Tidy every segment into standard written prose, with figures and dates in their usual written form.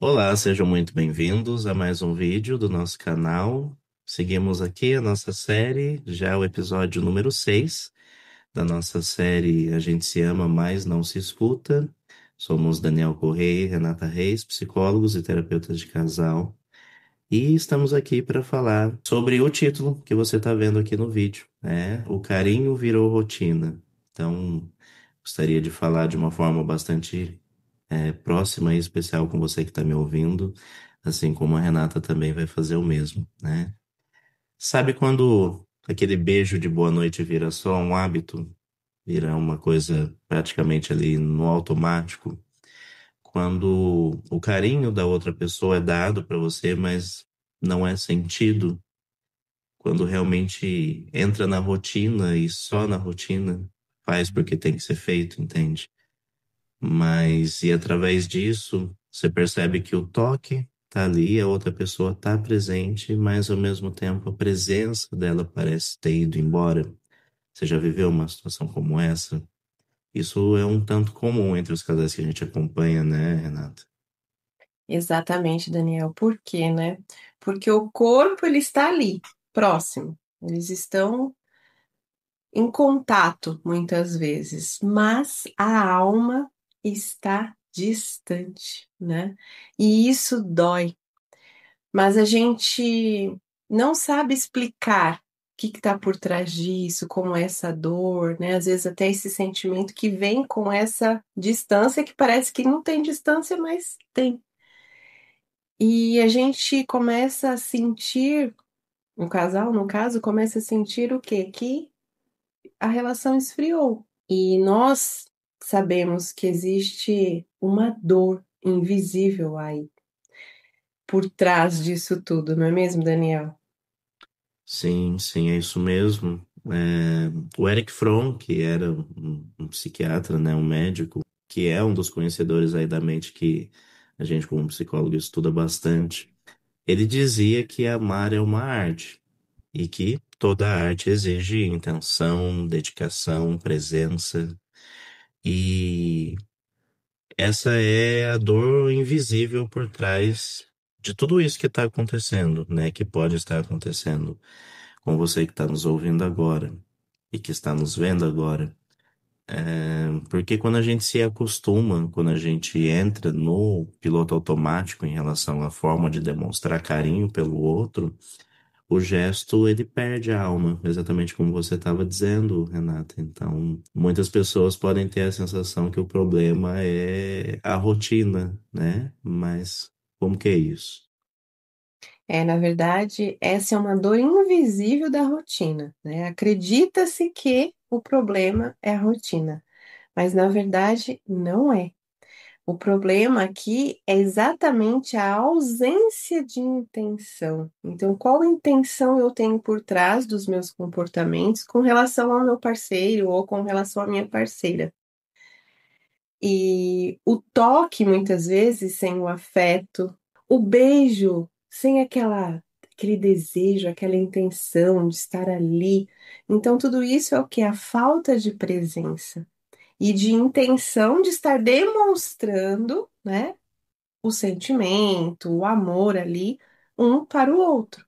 Olá, sejam muito bem-vindos a mais um vídeo do nosso canal. Seguimos aqui a nossa série, já o episódio número 6 da nossa série A Gente Se Ama, Mas Não Se Escuta. Somos Daniel Correia e Renata Reis, psicólogos e terapeutas de casal. E estamos aqui para falar sobre o título que você está vendo aqui no vídeo, né? O carinho virou rotina. Então, gostaria de falar de uma forma bastante próxima e especial com você que está me ouvindo, assim como a Renata também vai fazer o mesmo, né? Sabe quando aquele beijo de boa noite vira só um hábito, vira uma coisa praticamente ali no automático? Quando o carinho da outra pessoa é dado para você, mas não é sentido, quando realmente entra na rotina e só na rotina faz porque tem que ser feito, entende? Mas, e através disso, você percebe que o toque tá ali, a outra pessoa tá presente, mas ao mesmo tempo a presença dela parece ter ido embora. Você já viveu uma situação como essa? Isso é um tanto comum entre os casais que a gente acompanha, né, Renata? Exatamente, Daniel. Por quê, né? Porque o corpo ele está ali, próximo. Eles estão em contato muitas vezes, mas a alma está distante, né? E isso dói. Mas a gente não sabe explicar o que está por trás disso, como é essa dor, né? Às vezes até esse sentimento que vem com essa distância que parece que não tem distância, mas tem. E a gente começa a sentir, o casal, no caso, começa a sentir o quê? Que a relação esfriou. E nós sabemos que existe uma dor invisível aí por trás disso tudo, não é mesmo, Daniel? Sim, sim, é isso mesmo. O Eric Fromm, que era um psiquiatra, né, um médico, que é um dos conhecedores aí da mente que a gente, como psicólogo, estuda bastante. Ele dizia que amar é uma arte e que toda arte exige intenção, dedicação, presença. E essa é a dor invisível por trás de tudo isso que está acontecendo, né? Que pode estar acontecendo com você que está nos ouvindo agora e que está nos vendo agora. Porque quando a gente se acostuma, quando a gente entra no piloto automático em relação à forma de demonstrar carinho pelo outro, o gesto ele perde a alma, exatamente como você estava dizendo, Renata. Então, muitas pessoas podem ter a sensação que o problema é a rotina, né? Mas como que é isso? Na verdade, essa é uma dor invisível da rotina, né? Acredita-se que o problema é a rotina, mas na verdade não é. O problema aqui é exatamente a ausência de intenção. Então, qual intenção eu tenho por trás dos meus comportamentos com relação ao meu parceiro ou com relação à minha parceira? E o toque, muitas vezes, sem o afeto, o beijo sem aquele desejo, aquela intenção de estar ali. Então, tudo isso é o que? A falta de presença e de intenção de estar demonstrando, né, o sentimento, o amor ali, um para o outro.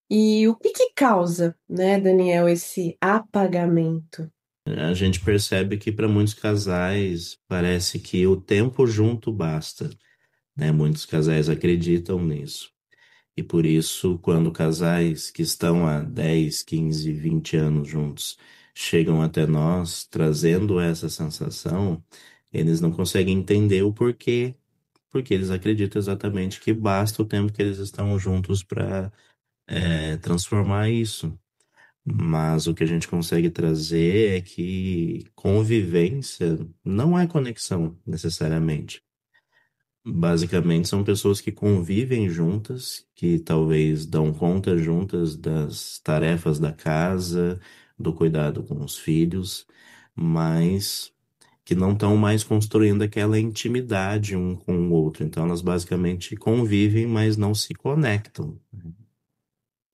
E o que que causa, né, Daniel, esse apagamento? A gente percebe que para muitos casais parece que o tempo junto basta, né? Muitos casais acreditam nisso. E por isso, quando casais que estão há 10, 15, 20 anos juntos chegam até nós trazendo essa sensação, eles não conseguem entender o porquê, porque eles acreditam exatamente que basta o tempo que eles estão juntos para transformar isso. Mas o que a gente consegue trazer é que convivência não é conexão necessariamente. Basicamente, são pessoas que convivem juntas, que talvez dão conta juntas das tarefas da casa, do cuidado com os filhos, mas que não estão mais construindo aquela intimidade um com o outro. Então, elas basicamente convivem, mas não se conectam.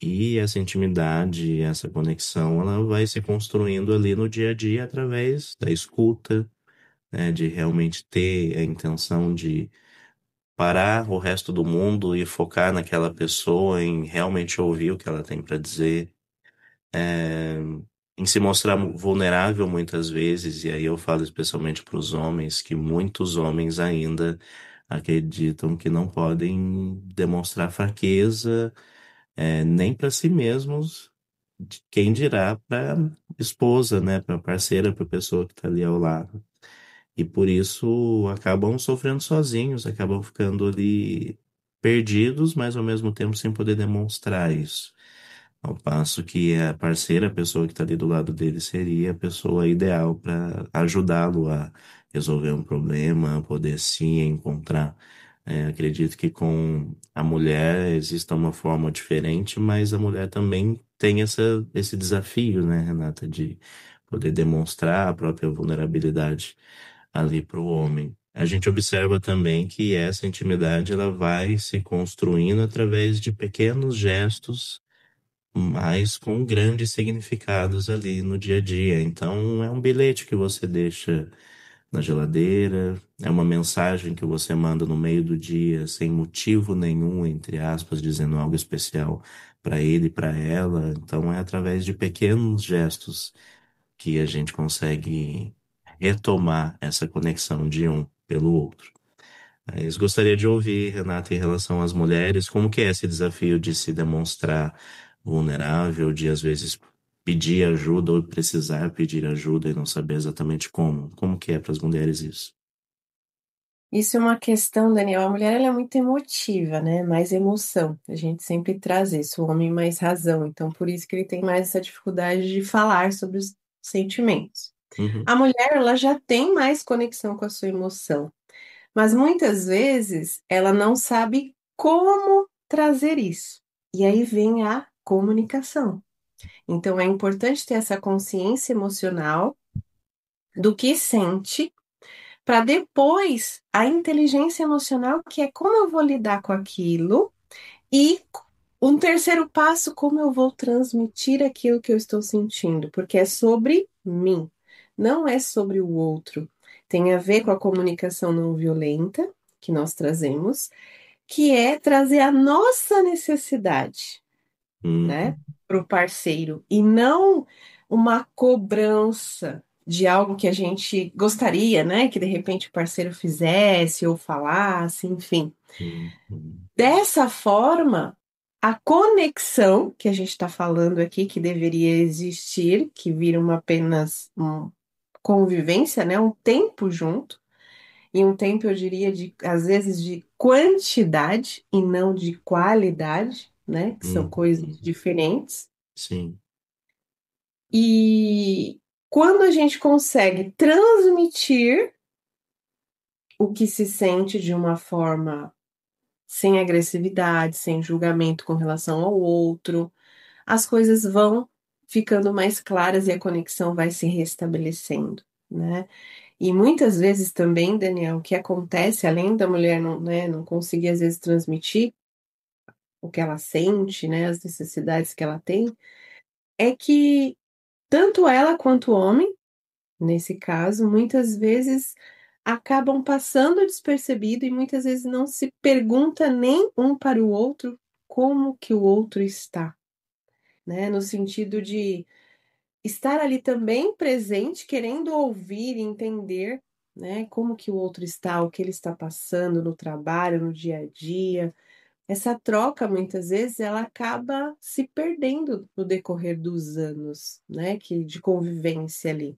E essa intimidade, essa conexão, ela vai se construindo ali no dia a dia através da escuta, né, de realmente ter a intenção parar o resto do mundo e focar naquela pessoa, em realmente ouvir o que ela tem para dizer, é, em se mostrar vulnerável muitas vezes, e aí eu falo especialmente para os homens, que muitos homens ainda acreditam que não podem demonstrar fraqueza, nem para si mesmos, quem dirá para esposa, né, para parceira, para pessoa que está ali ao lado. E por isso acabam sofrendo sozinhos, acabam ficando ali perdidos, mas ao mesmo tempo sem poder demonstrar isso. Ao passo que a parceira, a pessoa que está ali do lado dele, seria a pessoa ideal para ajudá-lo a resolver um problema, a poder se encontrar. Acredito que com a mulher exista uma forma diferente, mas a mulher também tem esse desafio, né, Renata, de poder demonstrar a própria vulnerabilidade ali para o homem. A gente observa também que essa intimidade ela vai se construindo através de pequenos gestos, mas com grandes significados ali no dia a dia. Então, é um bilhete que você deixa na geladeira, é uma mensagem que você manda no meio do dia, sem motivo nenhum, entre aspas, dizendo algo especial para ele e para ela. Então, é através de pequenos gestos que a gente consegue retomar essa conexão de um pelo outro. Mas gostaria de ouvir, Renata, em relação às mulheres, como que é esse desafio de se demonstrar vulnerável, de às vezes pedir ajuda ou precisar pedir ajuda e não saber exatamente como. Como que é para as mulheres isso? Isso é uma questão, Daniel. A mulher ela é muito emotiva, né? Mais emoção. A gente sempre traz isso, o homem mais razão. Então, por isso que ele tem mais essa dificuldade de falar sobre os sentimentos. Uhum, A mulher, ela já tem mais conexão com a sua emoção, mas muitas vezes ela não sabe como trazer isso. E aí vem a comunicação. Então, é importante ter essa consciência emocional do que sente para depois a inteligência emocional, que é como eu vou lidar com aquilo, e um terceiro passo, como eu vou transmitir aquilo que eu estou sentindo, porque é sobre mim, não é sobre o outro. Tem a ver com a comunicação não violenta que nós trazemos, que é trazer a nossa necessidade, né, uhum, para o parceiro e não uma cobrança de algo que a gente gostaria, né, que de repente o parceiro fizesse ou falasse, enfim. uhum, Dessa forma, a conexão que a gente está falando aqui, que deveria existir, que vira uma apenas uma convivência, né, um tempo junto, e um tempo eu diria de às vezes de quantidade e não de qualidade, né, que são coisas uhum. diferentes. Sim. E quando a gente consegue transmitir o que se sente de uma forma sem agressividade, sem julgamento com relação ao outro, as coisas vão ficando mais claras e a conexão vai se restabelecendo, né? E muitas vezes também, Daniel, o que acontece, além da mulher não, né, não conseguir às vezes transmitir o que ela sente, né, as necessidades que ela tem, é que tanto ela quanto o homem nesse caso, muitas vezes acabam passando despercebido e muitas vezes não se pergunta nem um para o outro como que o outro está, né? No sentido de estar ali também presente, querendo ouvir e entender, né, como que o outro está, o que ele está passando no trabalho, no dia a dia. Essa troca, muitas vezes, ela acaba se perdendo no decorrer dos anos, né, que de convivência ali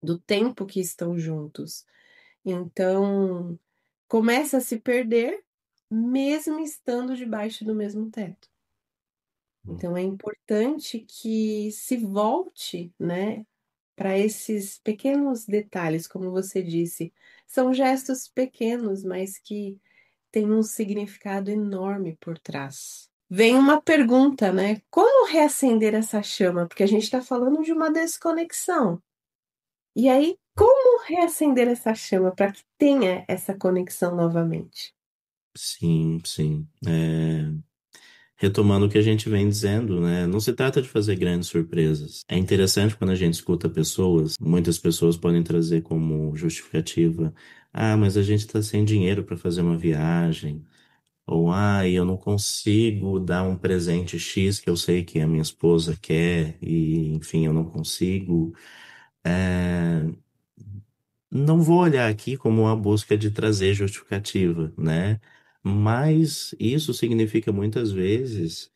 do tempo que estão juntos. Então, começa a se perder, mesmo estando debaixo do mesmo teto. Então, é importante que se volte, né, para esses pequenos detalhes, como você disse. São gestos pequenos, mas que têm um significado enorme por trás. Vem uma pergunta, né? Como reacender essa chama? Porque a gente está falando de uma desconexão. E aí, como reacender essa chama para que tenha essa conexão novamente? Sim, sim. Retomando o que a gente vem dizendo, né? Não se trata de fazer grandes surpresas. É interessante quando a gente escuta pessoas, muitas pessoas podem trazer como justificativa. Ah, mas a gente está sem dinheiro para fazer uma viagem. Ou, ah, eu não consigo dar um presente X que eu sei que a minha esposa quer, e enfim, eu não consigo. É, não vou olhar aqui como uma busca de trazer justificativa, né? Mas isso significa muitas vezes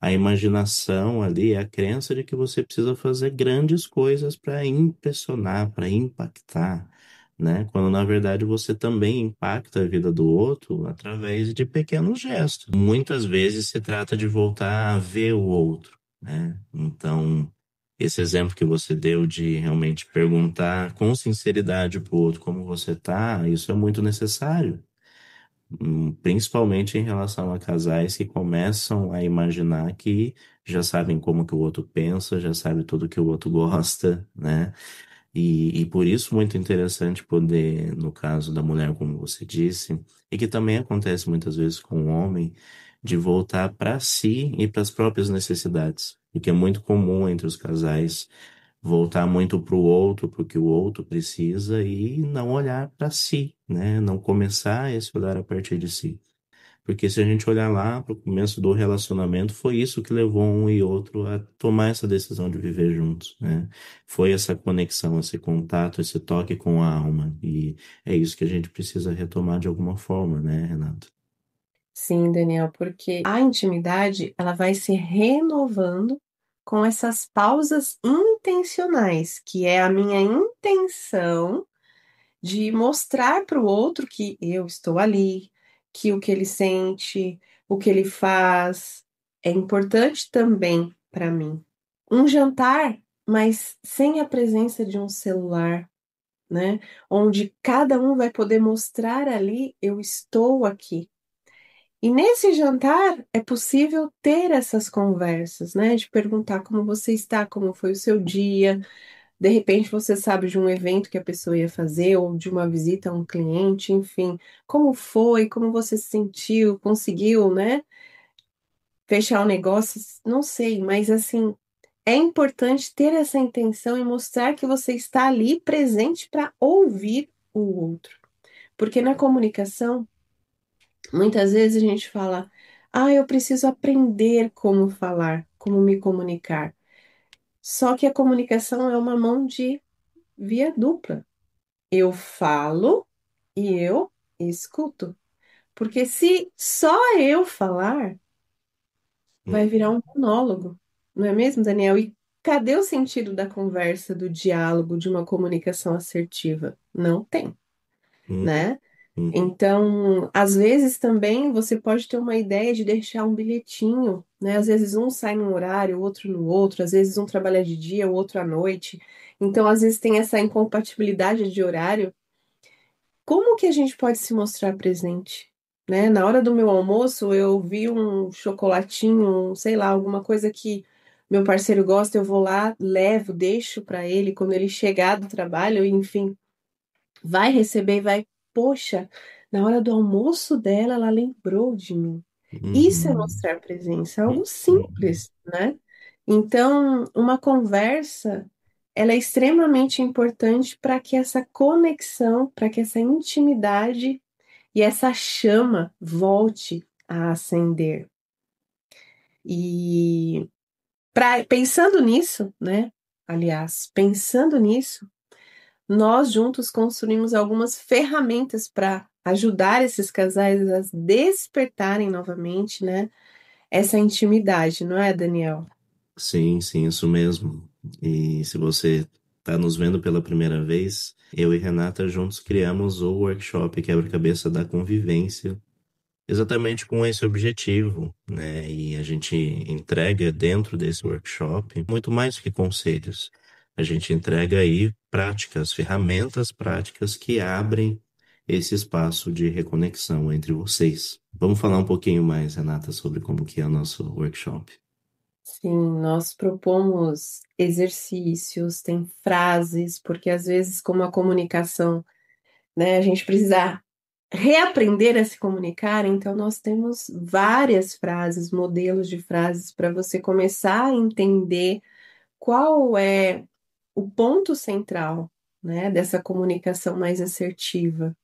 a imaginação ali, a crença de que você precisa fazer grandes coisas para impressionar, para impactar, né? Quando na verdade você também impacta a vida do outro através de pequenos gestos. Muitas vezes se trata de voltar a ver o outro, né? Então, esse exemplo que você deu de realmente perguntar com sinceridade para o outro como você tá, isso é muito necessário. Principalmente em relação a casais que começam a imaginar que já sabem como que o outro pensa, já sabe tudo que o outro gosta, né? E por isso muito interessante poder, no caso da mulher, como você disse, e que também acontece muitas vezes com o homem, de voltar para si e para as próprias necessidades. Porque é muito comum entre os casais voltar muito para o outro, porque o outro precisa, e não olhar para si, né? Não começar esse olhar a partir de si. Porque se a gente olhar lá para o começo do relacionamento, foi isso que levou um e outro a tomar essa decisão de viver juntos, né? Foi essa conexão, esse contato, esse toque com a alma. E é isso que a gente precisa retomar de alguma forma, né, Renato? Sim, Daniel, porque a intimidade, ela vai se renovando com essas pausas intencionais, que é a minha intenção de mostrar para o outro que eu estou ali, que o que ele sente, o que ele faz é importante também para mim. Um jantar, mas sem a presença de um celular, né? Onde cada um vai poder mostrar ali, eu estou aqui. E nesse jantar é possível ter essas conversas, né? De perguntar como você está, como foi o seu dia. De repente você sabe de um evento que a pessoa ia fazer, ou de uma visita a um cliente, enfim. Como foi? Como você se sentiu? Conseguiu, né? Fechar o negócio? Não sei, mas assim, é importante ter essa intenção e mostrar que você está ali presente para ouvir o outro. Porque na comunicação, muitas vezes a gente fala, ah, eu preciso aprender como falar, como me comunicar. Só que a comunicação é uma mão de via dupla. Eu falo e eu escuto. Porque se só eu falar, vai virar um monólogo, não é mesmo, Daniel? E cadê o sentido da conversa, do diálogo, de uma comunicação assertiva? Não tem, Hum, né? hum, Então, às vezes também você pode ter uma ideia de deixar um bilhetinho, né? Às vezes um sai num horário, o outro no outro, às vezes um trabalha de dia, o outro à noite. Então, às vezes tem essa incompatibilidade de horário. Como que a gente pode se mostrar presente, né? Na hora do meu almoço, eu vi um chocolatinho, sei lá, alguma coisa que meu parceiro gosta, eu vou lá, levo, deixo para ele quando ele chegar do trabalho, enfim, vai receber e vai, poxa, na hora do almoço dela, ela lembrou de mim. Isso é uhum, mostrar presença, é algo uhum. simples, né? Então, uma conversa, ela é extremamente importante para que essa conexão, para que essa intimidade e essa chama volte a acender. E pensando nisso, né? Aliás, pensando nisso, nós juntos construímos algumas ferramentas para ajudar esses casais a despertarem novamente, né? Essa intimidade, não é, Daniel? Sim, sim, isso mesmo. E se você está nos vendo pela primeira vez, eu e Renata juntos criamos o workshop Quebra-Cabeça da Convivência, exatamente com esse objetivo, né? E a gente entrega dentro desse workshop muito mais que conselhos. A gente entrega aí práticas, ferramentas práticas que abrem esse espaço de reconexão entre vocês. Vamos falar um pouquinho mais, Renata, sobre como que é o nosso workshop. Sim, nós propomos exercícios, tem frases, porque às vezes, como a comunicação, né, a gente precisa reaprender a se comunicar, então nós temos várias frases, modelos de frases para você começar a entender qual é o ponto central, né, dessa comunicação mais assertiva.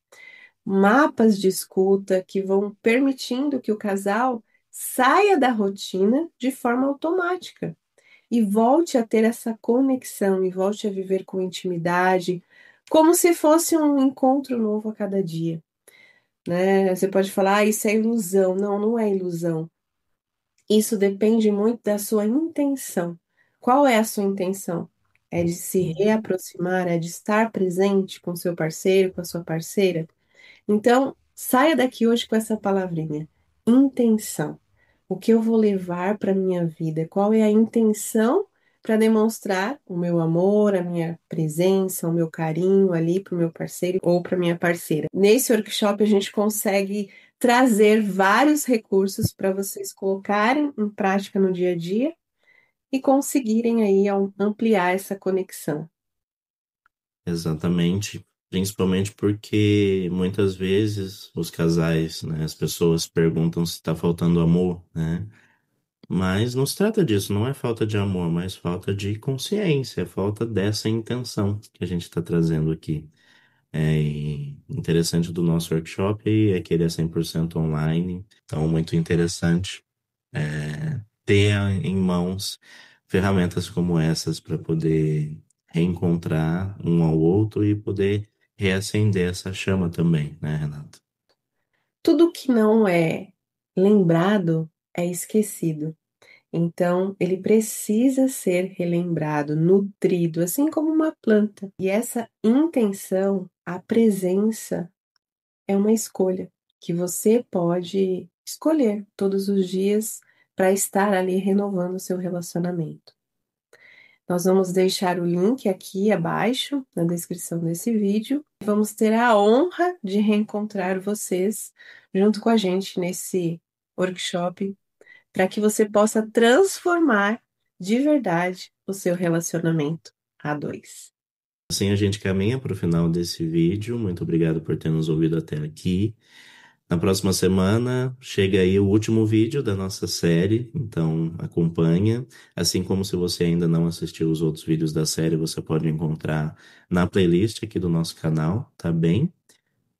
mapas de escuta que vão permitindo que o casal saia da rotina de forma automática e volte a ter essa conexão e volte a viver com intimidade, como se fosse um encontro novo a cada dia, né? Você pode falar, ah, isso é ilusão. Não, não é ilusão. Isso depende muito da sua intenção. Qual é a sua intenção? É de se reaproximar, é de estar presente com seu parceiro, com a sua parceira? Então, saia daqui hoje com essa palavrinha: intenção. O que eu vou levar para minha vida? Qual é a intenção para demonstrar o meu amor, a minha presença, o meu carinho ali para o meu parceiro ou para minha parceira? Nesse workshop, a gente consegue trazer vários recursos para vocês colocarem em prática no dia a dia e conseguirem aí ampliar essa conexão. Exatamente. Principalmente porque muitas vezes os casais, né, as pessoas perguntam se está faltando amor, né? Mas não se trata disso, não é falta de amor, mas falta de consciência, é falta dessa intenção que a gente está trazendo aqui. E interessante do nosso workshop é que ele é 100% online, então muito interessante ter em mãos ferramentas como essas para poder reencontrar um ao outro e poder reacender essa chama também, né, Renato? Tudo que não é lembrado é esquecido. Então, ele precisa ser relembrado, nutrido, assim como uma planta. E essa intenção, a presença, é uma escolha que você pode escolher todos os dias para estar ali renovando o seu relacionamento. Nós vamos deixar o link aqui abaixo na descrição desse vídeo. Vamos ter a honra de reencontrar vocês junto com a gente nesse workshop para que você possa transformar de verdade o seu relacionamento a dois. Assim a gente caminha para o final desse vídeo. Muito obrigado por ter nos ouvido até aqui. Na próxima semana chega aí o último vídeo da nossa série, então acompanha. Assim como se você ainda não assistiu os outros vídeos da série, você pode encontrar na playlist aqui do nosso canal, tá bem?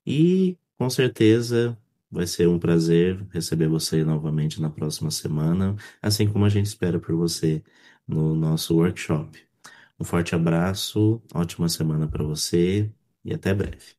E com certeza vai ser um prazer receber você novamente na próxima semana, assim como a gente espera por você no nosso workshop. Um forte abraço, ótima semana para você e até breve.